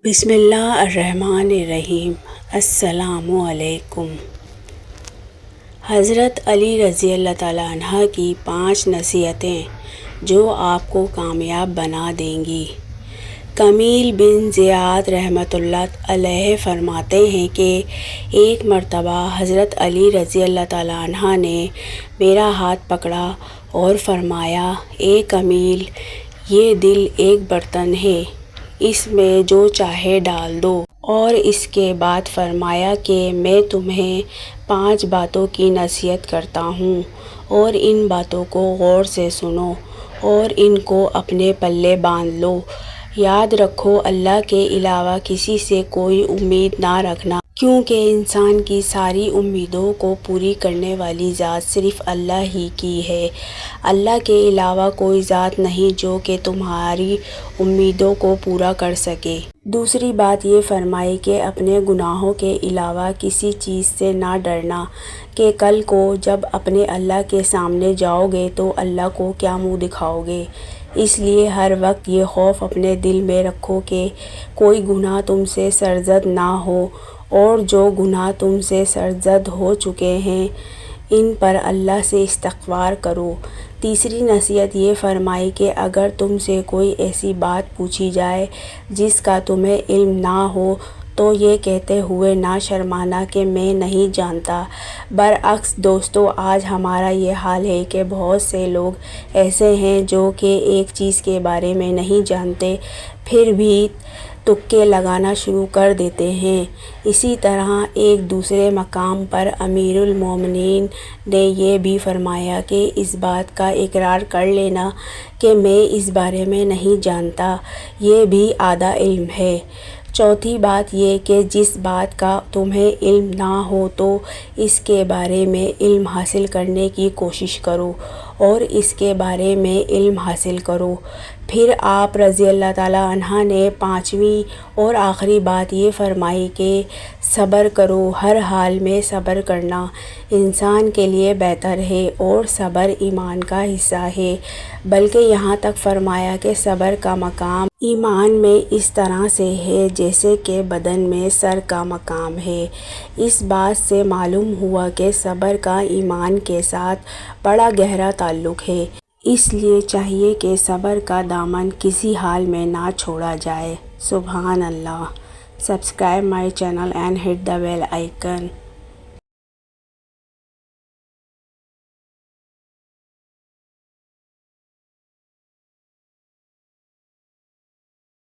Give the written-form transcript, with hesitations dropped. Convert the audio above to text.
بسم اللہ الرحمن الرحیم۔ السلام علیکم۔ حضرت علی رضی اللہ تعالیٰ عنہ کی 5 نصیحتیں جو آپ کو کامیاب بنا دیں گی۔ کمیل بن زیاد رحمۃ اللہ علیہ فرماتے ہیں کہ ایک مرتبہ حضرت علی رضی اللہ تعالیٰ عنہ نے میرا ہاتھ پکڑا اور فرمایا، اے کمیل، یہ دل ایک برتن ہے، اس میں جو چاہے ڈال دو۔ اور اس کے بعد فرمایا کہ میں تمہیں 5 باتوں کی نصیحت کرتا ہوں، اور ان باتوں کو غور سے سنو اور ان کو اپنے پلے باندھ لو۔ یاد رکھو، اللہ کے علاوہ کسی سے کوئی امید نہ رکھنا، کیونکہ انسان کی ساری امیدوں کو پوری کرنے والی ذات صرف اللہ ہی کی ہے۔ اللہ کے علاوہ کوئی ذات نہیں جو کہ تمہاری امیدوں کو پورا کر سکے۔ دوسری بات یہ فرمائی کہ اپنے گناہوں کے علاوہ کسی چیز سے نہ ڈرنا کہ کل کو جب اپنے اللہ کے سامنے جاؤ گے تو اللہ کو کیا منہ دکھاؤ گے۔ اس لیے ہر وقت یہ خوف اپنے دل میں رکھو کہ کوئی گناہ تم سے سرزد نہ ہو، اور جو گناہ تم سے سرزد ہو چکے ہیں ان پر اللہ سے استغفار کرو۔ تیسری نصیحت یہ فرمائی کہ اگر تم سے کوئی ایسی بات پوچھی جائے جس کا تمہیں علم نہ ہو تو یہ کہتے ہوئے نہ شرمانا کہ میں نہیں جانتا۔ برعکس دوستو، آج ہمارا یہ حال ہے کہ بہت سے لوگ ایسے ہیں جو کہ ایک چیز کے بارے میں نہیں جانتے پھر بھی تکے لگانا شروع کر دیتے ہیں۔ اسی طرح ایک دوسرے مقام پر امیر المومنین نے یہ بھی فرمایا کہ اس بات کا اقرار کر لینا کہ میں اس بارے میں نہیں جانتا، یہ بھی آدھا علم ہے۔ چوتھی بات یہ کہ جس بات کا تمہیں علم نہ ہو تو اس کے بارے میں علم حاصل کرنے کی کوشش کرو، اور اس کے بارے میں علم حاصل کرو۔ پھر آپ رضی اللہ تعالیٰ عنہ نے 5ویں اور آخری بات یہ فرمائی کہ صبر کرو، ہر حال میں صبر کرنا انسان کے لیے بہتر ہے، اور صبر ایمان کا حصہ ہے، بلکہ یہاں تک فرمایا کہ صبر کا مقام ایمان میں اس طرح سے ہے جیسے کہ بدن میں سر کا مقام ہے۔ اس بات سے معلوم ہوا کہ صبر کا ایمان کے ساتھ بڑا گہرا تعلق ہے، اس لیے چاہیے کہ صبر کا دامن کسی حال میں نہ چھوڑا جائے۔ سبحان اللہ۔ Subscribe my channel and hit the bell icon.